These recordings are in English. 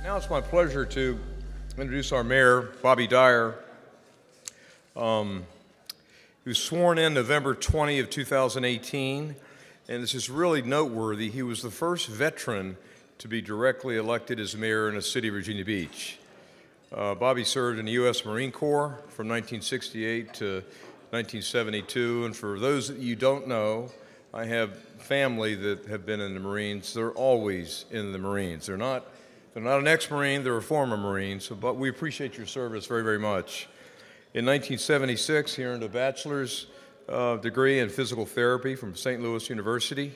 Now it's my pleasure to introduce our mayor, Bobby Dyer, who was sworn in November 20 of 2018, and this is really noteworthy. He was the first veteran to be directly elected as mayor in the city of Virginia Beach. Bobby served in the U.S. Marine Corps from 1968 to 1972, and for those that you don't know, I have family that have been in the Marines. They're always in the Marines. They're not an ex-Marine, they're a former Marine, but we appreciate your service very, very much. In 1976, he earned a bachelor's degree in physical therapy from St. Louis University,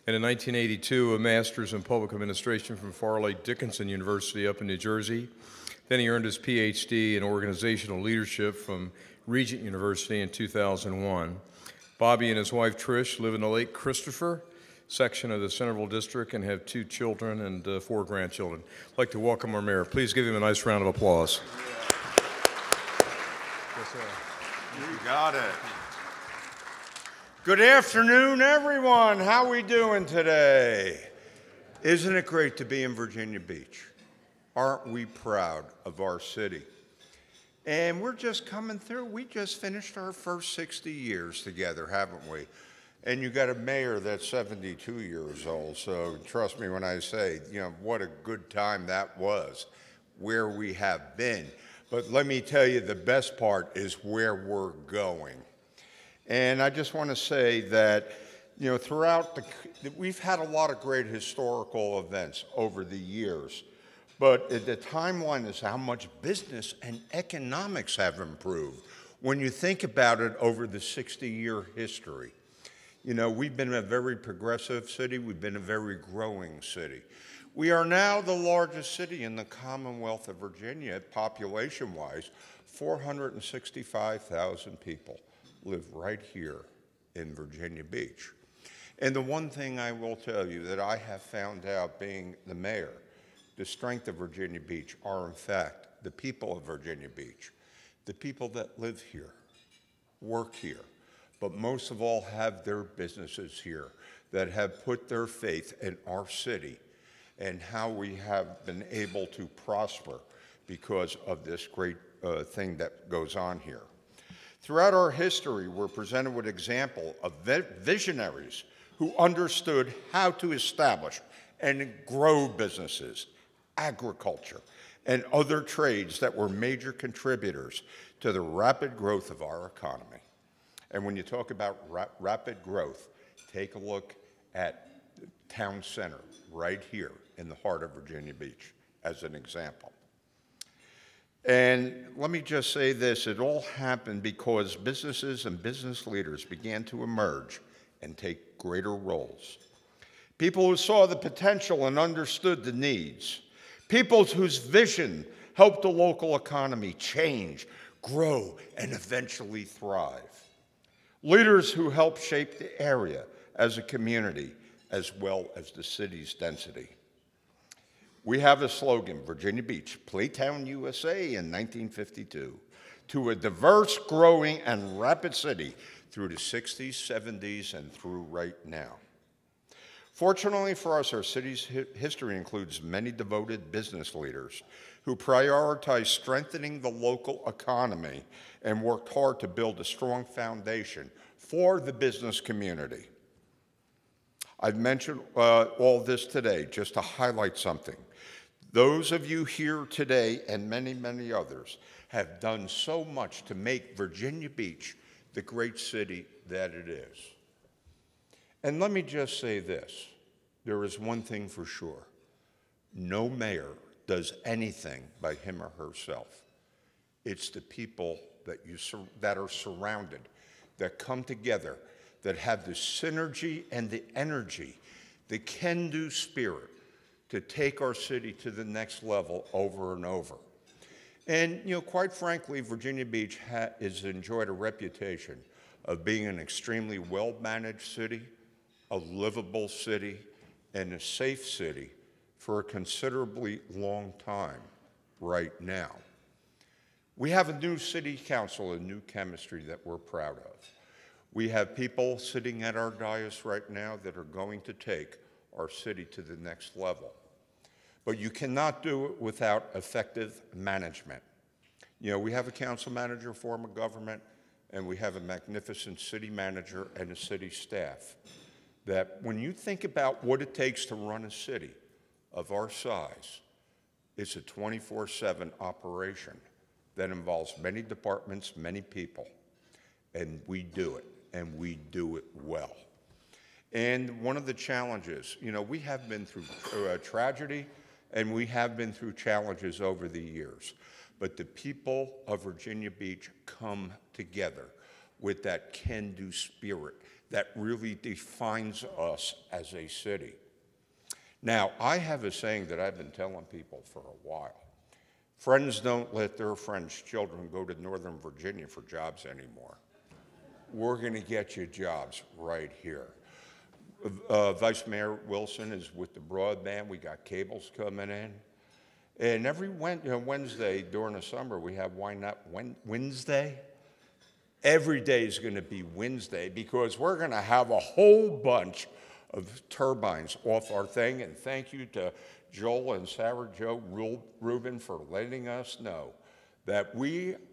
and in 1982, a master's in public administration from Farley Dickinson University up in New Jersey. Then he earned his PhD in organizational leadership from Regent University in 2001. Bobby and his wife Trish live in the Lake Christopher section of the Centerville District and have 2 children and 4 grandchildren. I'd like to welcome our mayor. Please give him a nice round of applause. Yes, sir. You got it. Good afternoon, everyone. How are we doing today? Isn't it great to be in Virginia Beach? Aren't we proud of our city? And we're just coming through. We just finished our first 60 years together, haven't we? And you got a mayor that's 72 years old, so trust me when I say, what a good time that was, where we have been. But let me tell you, the best part is where we're going. And I just want to say that, throughout we've had a lot of great historical events over the years, but the timeline is how much business and economics have improved when you think about it over the 60-year history. We've been a very progressive city. We've been a very growing city. We are now the largest city in the Commonwealth of Virginia, population-wise. 465,000 people live right here in Virginia Beach. And the one thing I will tell you that I have found out being the mayor, the strength of Virginia Beach are, in fact, the people of Virginia Beach, the people that live here, work here, but most of all have their businesses here, that have put their faith in our city and how we have been able to prosper because of this great thing that goes on here. Throughout our history, we're presented with an example of visionaries who understood how to establish and grow businesses, agriculture, and other trades that were major contributors to the rapid growth of our economy. And when you talk about rapid growth, take a look at the town center right here in the heart of Virginia Beach as an example. And let me just say this, it all happened because businesses and business leaders began to emerge and take greater roles. People who saw the potential and understood the needs. People whose vision helped the local economy change, grow, and eventually thrive. Leaders who helped shape the area as a community, as well as the city's density. We have a slogan, Virginia Beach, Playtown, USA in 1952, to a diverse, growing, and rapid city through the 60s, 70s, and through right now. Fortunately for us, our city's history includes many devoted business leaders who prioritized strengthening the local economy and worked hard to build a strong foundation for the business community. I've mentioned all this today just to highlight something. Those of you here today and many, many others have done so much to make Virginia Beach the great city that it is. And let me just say this, there is one thing for sure. No mayor does anything by him or herself. It's the people that are surrounded, that come together, that have the synergy and the energy, the can-do spirit to take our city to the next level over and over. And quite frankly, Virginia Beach has enjoyed a reputation of being an extremely well-managed city, a livable city, and a safe city for a considerably long time right now. We have a new city council, a new chemistry that we're proud of. We have people sitting at our dais right now that are going to take our city to the next level. But you cannot do it without effective management. You know, we have a council manager form of government, and we have a magnificent city manager and a city staff. That when you think about what it takes to run a city of our size, it's a 24/7 operation that involves many departments, many people, and we do it, and we do it well. And one of the challenges, you know, we have been through tragedy, and we have been through challenges over the years, but the people of Virginia Beach come together with that can-do spirit that really defines us as a city. Now, I have a saying that I've been telling people for a while. Friends don't let their friends' children go to Northern Virginia for jobs anymore. We're going to get you jobs right here. Vice Mayor Wilson is with the broadband. We got cables coming in. And every Wednesday during the summer, we have Why Not Wednesday? Every day is going to be Wednesday because we're going to have a whole bunch of turbines off our thing. And thank you to Joel and Sarah Jo Rubin for letting us know that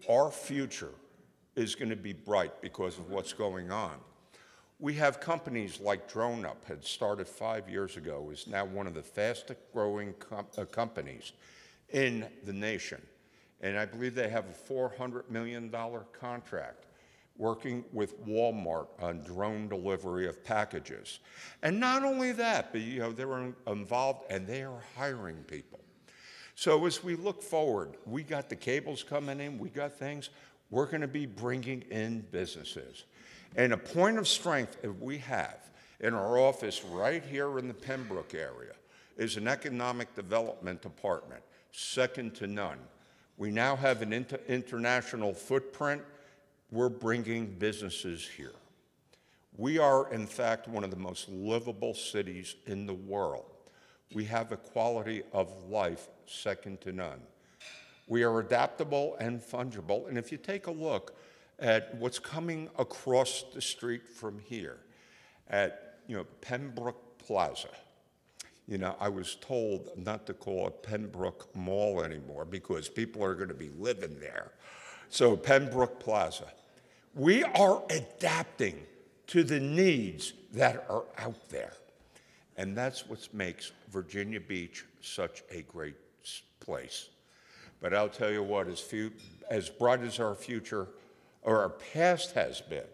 our future is going to be bright because of what's going on. We have companies like DroneUp, had started 5 years ago, is now one of the fastest growing companies in the nation. And I believe they have a $400 million contract working with Walmart on drone delivery of packages. And not only that, but you know, they're involved and they are hiring people. So as we look forward, we got the cables coming in, we got things, we're going to be bringing in businesses. And a point of strength that we have in our office right here in the Pembroke area is an economic development department, second to none. We now have an international footprint. We're bringing businesses here. We are, in fact, one of the most livable cities in the world. We have a quality of life second to none. We are adaptable and fungible, and if you take a look at what's coming across the street from here at, Pembroke Plaza. I was told not to call it Pembroke Mall anymore because people are going to be living there. So Pembroke Plaza. We are adapting to the needs that are out there. And that's what makes Virginia Beach such a great place. But I'll tell you what, as bright as our future or our past has been,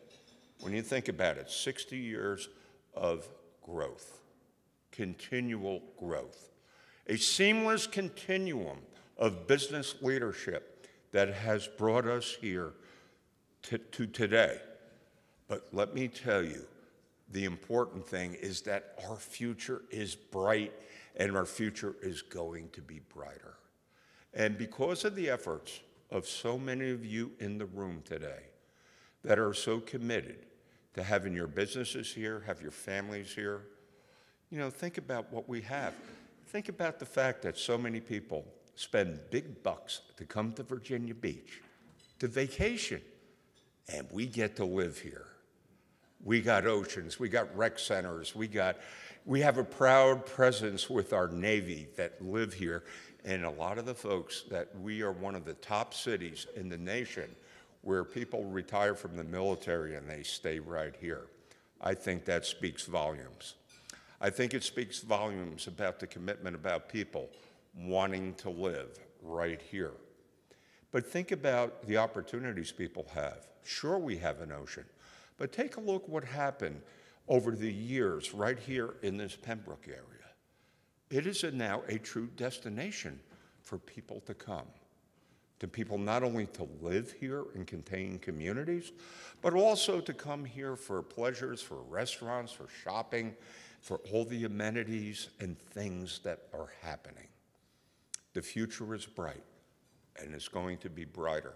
when you think about it, 60 years of growth, continual growth, a seamless continuum of business leadership that has brought us here to today. But let me tell you, the important thing is that our future is bright and our future is going to be brighter. And because of the efforts of so many of you in the room today that are so committed to having your businesses here, have your families here, think about what we have. Think about the fact that so many people spend big bucks to come to Virginia Beach to vacation, and we get to live here. We got oceans, we got rec centers, we have a proud presence with our Navy that live here, and a lot of the folks that we are one of the top cities in the nation where people retire from the military and they stay right here. I think that speaks volumes. I think it speaks volumes about the commitment about people wanting to live right here. But think about the opportunities people have. Sure, we have an ocean, but take a look what happened over the years right here in this Pembroke area. It is now a true destination for people to come. To people not only to live here and contain communities, but also to come here for pleasures, for restaurants, for shopping, for all the amenities and things that are happening. The future is bright, and it's going to be brighter.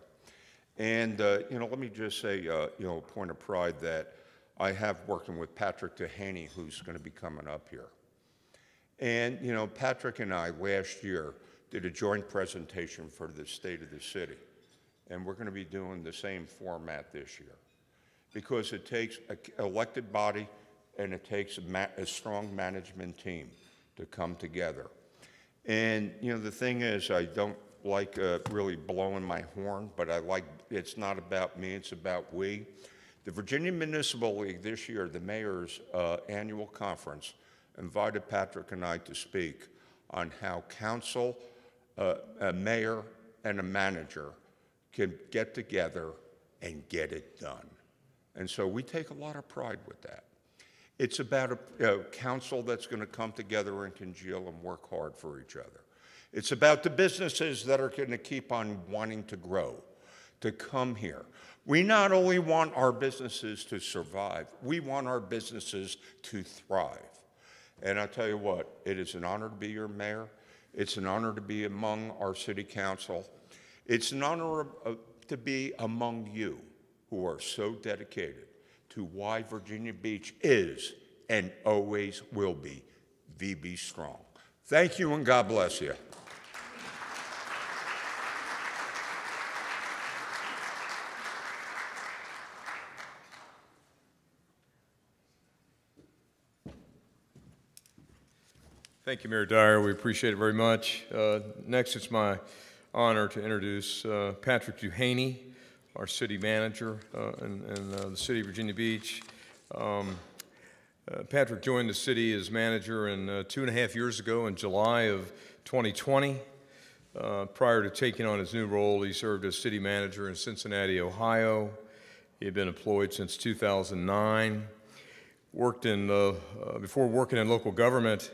And, let me just say, a point of pride that I have working with Patrick Duhaney, who's going to be coming up here. And, Patrick and I last year did a joint presentation for the state of the city. And we're going to be doing the same format this year because it takes an elected body and it takes a strong management team to come together. And, you know, the thing is, I don't like really blowing my horn, but it's not about me, it's about we. The Virginia Municipal League this year, the mayor's annual conference, invited Patrick and I to speak on how council, a mayor, and a manager can get together and get it done. And so we take a lot of pride with that. It's about a council that's going to come together and congeal and work hard for each other. It's about the businesses that are going to keep on wanting to grow, to come here. We not only want our businesses to survive, we want our businesses to thrive. And I'll tell you what, it is an honor to be your mayor. It's an honor to be among our city council. It's an honor to be among you who are so dedicated to why Virginia Beach is and always will be VB strong. Thank you and God bless you. Thank you, Mayor Dyer. We appreciate it very much. Next, it's my honor to introduce Patrick Duhaney, our city manager in the city of Virginia Beach. Patrick joined the city as manager 2.5 years ago in July of 2020. Prior to taking on his new role, he served as city manager in Cincinnati, Ohio. He had been employed since 2009. Before working in local government,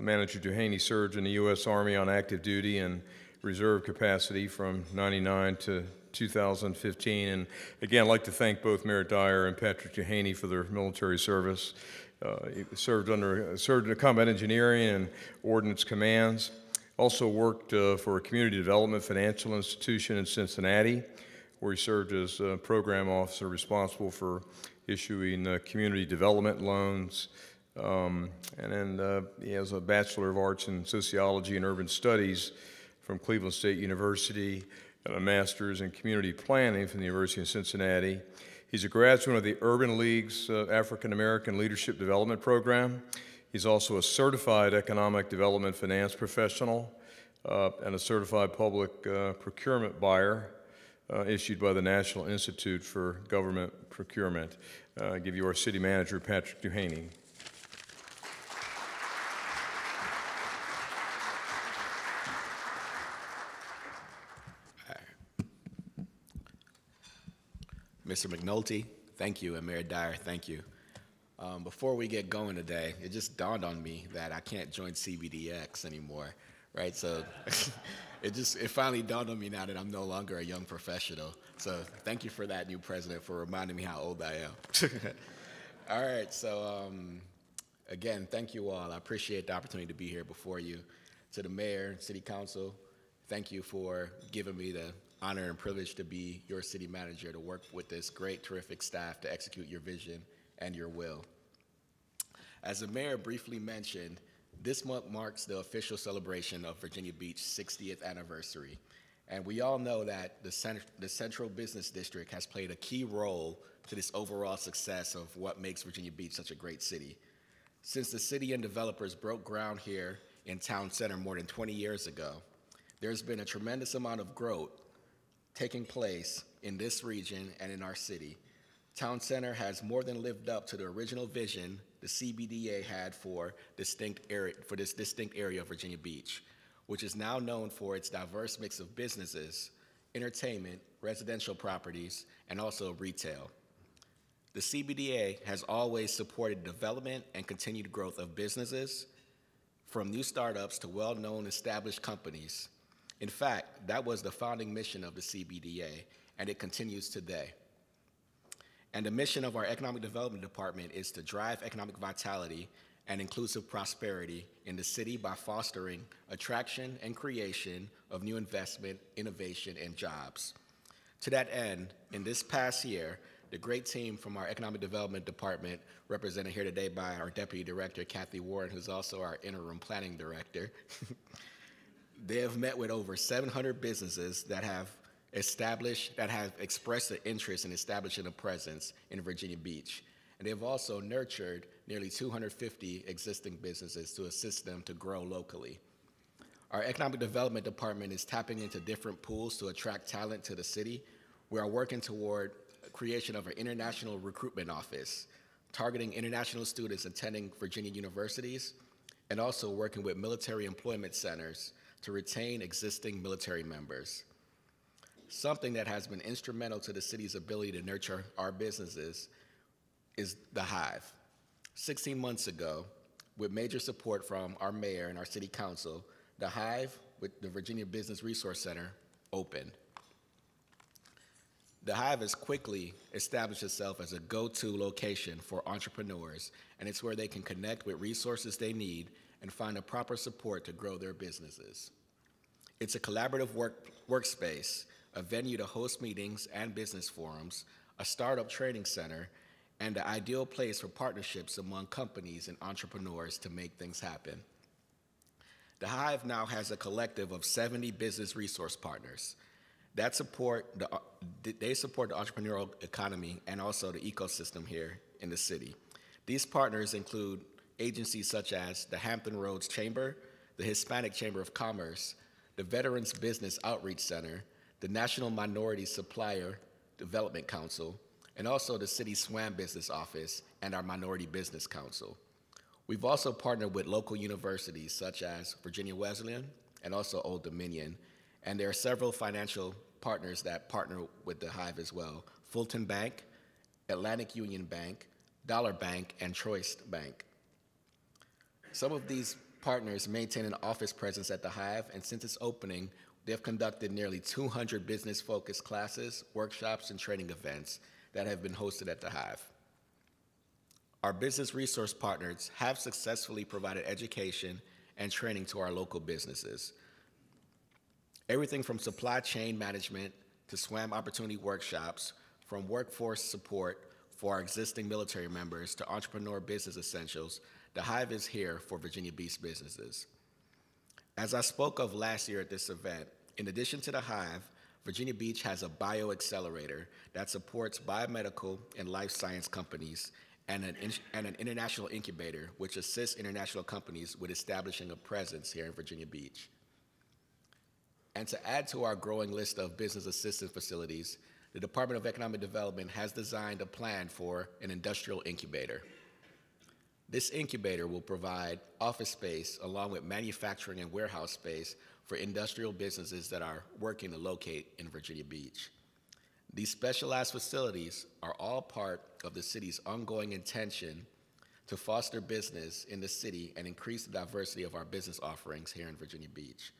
Manager Duhaney served in the U.S. Army on active duty and reserve capacity from '99 to 2015. And again, I'd like to thank both Mayor Dyer and Patrick Duhaney for their military service. He served in the combat engineering and ordnance commands. Also worked for a community development financial institution in Cincinnati, where he served as program officer responsible for issuing community development loans. And then he has a Bachelor of Arts in Sociology and Urban Studies from Cleveland State University and a Master's in Community Planning from the University of Cincinnati. He's a graduate of the Urban League's African American Leadership Development Program. He's also a certified economic development finance professional and a certified public procurement buyer issued by the National Institute for Government Procurement. I give you our city manager, Patrick Duhaney. Mr. McNulty, thank you, and Mayor Dyer, thank you. Before we get going today, it just dawned on me that I can't join CBDX anymore, right? So it finally dawned on me now that I'm no longer a young professional. So thank you for that, new president, for reminding me how old I am. All right, so again, thank you all. I appreciate the opportunity to be here before you. To the mayor, city council, thank you for giving me the honor and privilege to be your city manager, to work with this great, terrific staff to execute your vision and your will. As the mayor briefly mentioned, this month marks the official celebration of Virginia Beach's 60th anniversary. And we all know that the Central Business District has played a key role to this overall success of what makes Virginia Beach such a great city. Since the city and developers broke ground here in Town Center more than 20 years ago, there's been a tremendous amount of growth taking place in this region and in our city. Town Center has more than lived up to the original vision the CBDA had for this distinct area of Virginia Beach, which is now known for its diverse mix of businesses, entertainment, residential properties, and also retail. The CBDA has always supported development and continued growth of businesses, from new startups to well-known established companies. In fact, that was the founding mission of the CBDA, and it continues today. And the mission of our Economic Development Department is to drive economic vitality and inclusive prosperity in the city by fostering attraction and creation of new investment, innovation, and jobs. To that end, in this past year, the great team from our Economic Development Department, represented here today by our Deputy Director, Kathy Warren, who's also our Interim Planning Director, they have met with over 700 businesses that have expressed an interest in establishing a presence in Virginia Beach. and they've also nurtured nearly 250 existing businesses to assist them to grow locally. Our Economic Development Department is tapping into different pools to attract talent to the city. We are working toward creation of an international recruitment office, targeting international students attending Virginia universities, and also working with military employment centers to retain existing military members. Something that has been instrumental to the city's ability to nurture our businesses is the Hive. 16 months ago, with major support from our mayor and our city council, the Hive with the Virginia Business Resource Center opened. The Hive has quickly established itself as a go-to location for entrepreneurs, and it's where they can connect with resources they need and find the proper support to grow their businesses. It's a collaborative workspace, a venue to host meetings and business forums, a startup training center, and the ideal place for partnerships among companies and entrepreneurs to make things happen. The Hive now has a collective of 70 business resource partners that support the entrepreneurial economy and also the ecosystem here in the city. These partners include agencies such as the Hampton Roads Chamber, the Hispanic Chamber of Commerce, the Veterans Business Outreach Center, the National Minority Supplier Development Council, and also the City SWAM Business Office and our Minority Business Council. We've also partnered with local universities such as Virginia Wesleyan and also Old Dominion, and there are several financial partners that partner with the Hive as well: Fulton Bank, Atlantic Union Bank, Dollar Bank, and Troist Bank. Some of these partners maintain an office presence at the Hive, and since its opening, they've conducted nearly 200 business-focused classes, workshops, and training events that have been hosted at the Hive. Our business resource partners have successfully provided education and training to our local businesses. Everything from supply chain management to SWAM opportunity workshops, from workforce support for our existing military members to entrepreneur business essentials, the Hive is here for Virginia Beach businesses. As I spoke of last year at this event, in addition to the Hive, Virginia Beach has a bioaccelerator that supports biomedical and life science companies and an international incubator which assists international companies with establishing a presence here in Virginia Beach. And to add to our growing list of business assistance facilities, the Department of Economic Development has designed a plan for an industrial incubator. This incubator will provide office space along with manufacturing and warehouse space for industrial businesses that are working to locate in Virginia Beach. These specialized facilities are all part of the city's ongoing intention to foster business in the city and increase the diversity of our business offerings here in Virginia Beach.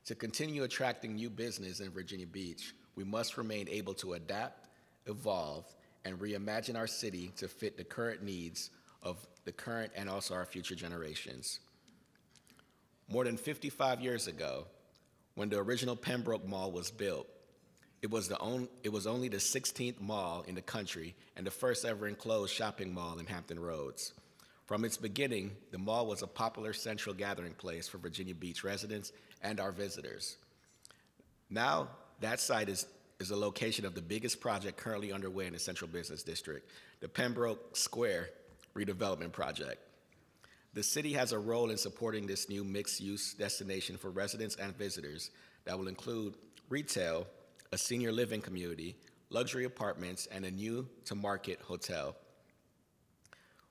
To continue attracting new business in Virginia Beach, we must remain able to adapt, evolve, and reimagine our city to fit the current needs of the current and also our future generations. More than 55 years ago, when the original Pembroke Mall was built, it was only the 16th mall in the country and the first ever enclosed shopping mall in Hampton Roads. From its beginning, the mall was a popular central gathering place for Virginia Beach residents and our visitors. Now, that site is a location of the biggest project currently underway in the Central Business District, the Pembroke Square redevelopment project. The city has a role in supporting this new mixed-use destination for residents and visitors that will include retail, a senior living community, luxury apartments, and a new-to-market hotel.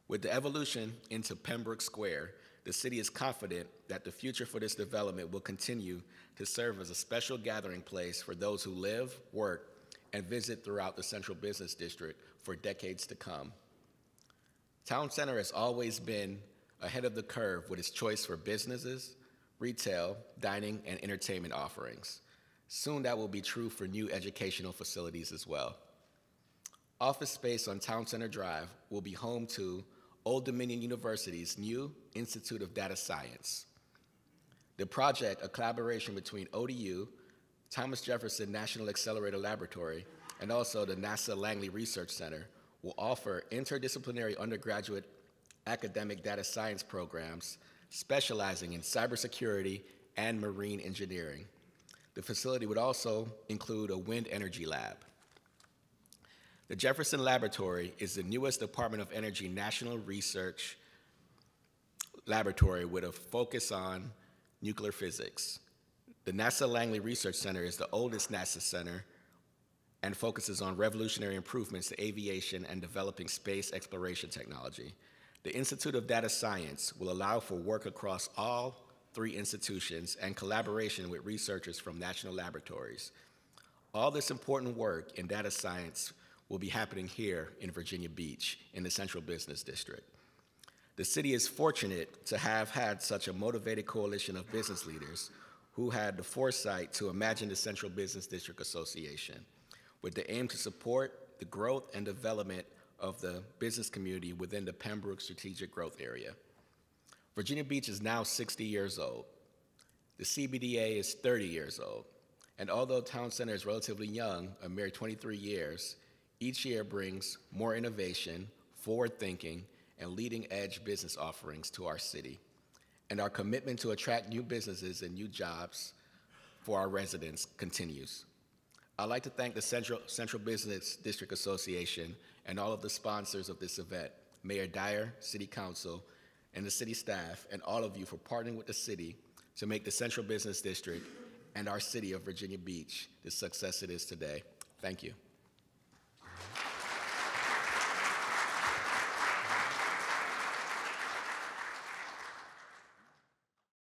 With the evolution into Pembroke Square, the city is confident that the future for this development will continue to serve as a special gathering place for those who live, work, and visit throughout the Central Business District for decades to come. Town Center has always been ahead of the curve with its choice for businesses, retail, dining, and entertainment offerings. Soon that will be true for new educational facilities as well. Office space on Town Center Drive will be home to Old Dominion University's new Institute of Data Science. The project, a collaboration between ODU, Thomas Jefferson National Accelerator Laboratory, and also the NASA Langley Research Center, will offer interdisciplinary undergraduate academic data science programs specializing in cybersecurity and marine engineering. The facility would also include a wind energy lab. The Jefferson Laboratory is the newest Department of Energy national research laboratory with a focus on nuclear physics. The NASA Langley Research Center is the oldest NASA center and focuses on revolutionary improvements to aviation and developing space exploration technology. The Institute of Data Science will allow for work across all three institutions and collaboration with researchers from national laboratories. All this important work in data science will be happening here in Virginia Beach in the Central Business District. The city is fortunate to have had such a motivated coalition of business leaders who had the foresight to imagine the Central Business District Association with the aim to support the growth and development of the business community within the Pembroke Strategic Growth Area. Virginia Beach is now 60 years old. The CBDA is 30 years old. And although Town Center is relatively young, a mere 23 years, each year brings more innovation, forward thinking, and leading edge business offerings to our city. And our commitment to attract new businesses and new jobs for our residents continues. I'd like to thank the Central Business District Association and all of the sponsors of this event, Mayor Dyer, City Council, and the city staff, and all of you for partnering with the city to make the Central Business District and our city of Virginia Beach the success it is today. Thank you.